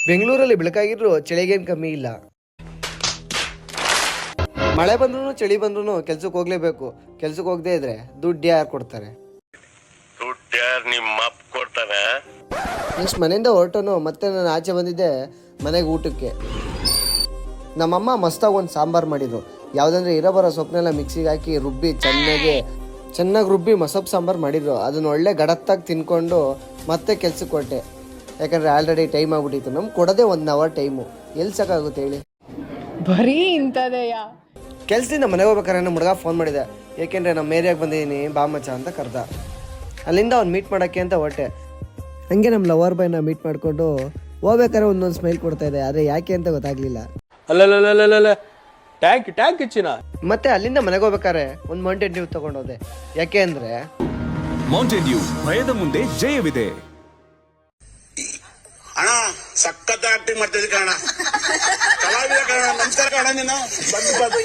ಬೆಂಗಳೂರಲ್ಲಿ ಬೆಳಕಾಗಿದ್ರು ಚಳಿಗೇನು ಕಮ್ಮಿ ಇಲ್ಲ. ಮಳೆ ಬಂದ್ರು ಚಳಿ ಬಂದ್ರು ಕೆಲ್ಸಕ್ಕೆ ಹೋಗ್ಲೇಬೇಕು. ಕೆಲ್ಸಕ್ಕೆ ಹೋಗದೆ ಇದ್ರೆ ದುಡ್ಡು ಯಾರು ಕೊಡ್ತಾರೆ? ನೆಕ್ಸ್ಟ್ ಮನೆಯಿಂದ ಹೊರಟನು ಮತ್ತೆ ನಾನು ಆಚೆ ಬಂದಿದ್ದೆ ಮನೆಗೆ ಊಟಕ್ಕೆ. ನಮ್ಮಮ್ಮ ಮಸ್ತಾಗಿ ಒಂದು ಸಾಂಬಾರು ಮಾಡಿದ್ರು. ಯಾವುದಂದ್ರೆ ಇರೋಬರೋ ಸೊಪ್ಪನ್ನೆಲ್ಲ ಮಿಕ್ಸಿಗೆ ಹಾಕಿ ರುಬ್ಬಿ ಚೆನ್ನಾಗಿ ರುಬ್ಬಿ ಮಸೊಪ್ಪು ಸಾಂಬಾರು ಮಾಡಿದ್ರು. ಅದನ್ನ ಒಳ್ಳೆ ಗಡತ್ತಾಗಿ ತಿನ್ಕೊಂಡು ಮತ್ತೆ ಕೆಲ್ಸಕ್ಕೆ ಹೊರಟೆ. ಯಾಕಂದರೆ ಆಲ್ರೆಡಿ ಟೈಮ್ ಆಗ್ಬಿಟ್ಟಿತ್ತು. ನಮ್ಗೆ ಕೊಡೋದೇ 1 ಅವರ್ ಟೈಮು. ಎಲ್ಲಿ ಸಾಕಾಗುತ್ತೆ ಹೇಳಿ? ಬರೀ ಇಂಥದೆಯ. ಕೆಲ್ಸದಿಂದ ಮನೆಗೆ ಹೋಗ್ಬೇಕಾದ್ರೆ ನಮ್ಮ ಹುಡುಗ ಫೋನ್ ಮಾಡಿದೆ. ಏಕೆಂದರೆ ನಮ್ಮ ಏರಿಯಾಗೆ ಬಂದಿದ್ದೀನಿ ಬಾ ಮಚ್ಚ ಅಂತ ಕರೆದ. ಅಲ್ಲಿಂದ ಅವ್ನು ಮೀಟ್ ಮಾಡೋಕ್ಕೆ ಅಂತ ಹೊರಟೆ. ಹಂಗೆ ನಮ್ಮ ಲವರ್ ಬಾಯ್ನ ಮೀಟ್ ಮಾಡಿಕೊಂಡು ಹೋಗ್ಬೇಕಾದ್ರೆ ಒಂದೊಂದು ಸ್ಮೈಲ್ ಕೊಡ್ತಾ ಇದೆ. ಆದರೆ ಯಾಕೆ ಅಂತ ಗೊತ್ತಾಗಲಿಲ್ಲ. ಅಲ್ಲ ಟ್ಯಾಂಕ್ ಹೆಚ್ಚಿನ. ಮತ್ತೆ ಅಲ್ಲಿಂದ ಮನೆಗೆ ಹೋಗ್ಬೇಕಾದ್ರೆ ಒಂದು ಮೌಂಟೇನ್ ಡ್ಯೂ ತಗೊಂಡೋದೆ. ಯಾಕೆ ಅಂದರೆ ಮೌಂಟೇನ್ ಡ್ಯೂ, ಭಯದ ಮುಂದೆ ಜಯವಿದೆ. ಅಣ್ಣ ಸಖತ್ ಆಕ್ಟಿಂಗ್ ಮಾಡ್ತಿದ್ದೆ ಕಣ, ಕಲಾವಿದ ಕಣ. ನಮಸ್ಕಾರ ಕಣ, ನೀನು ಬಂದು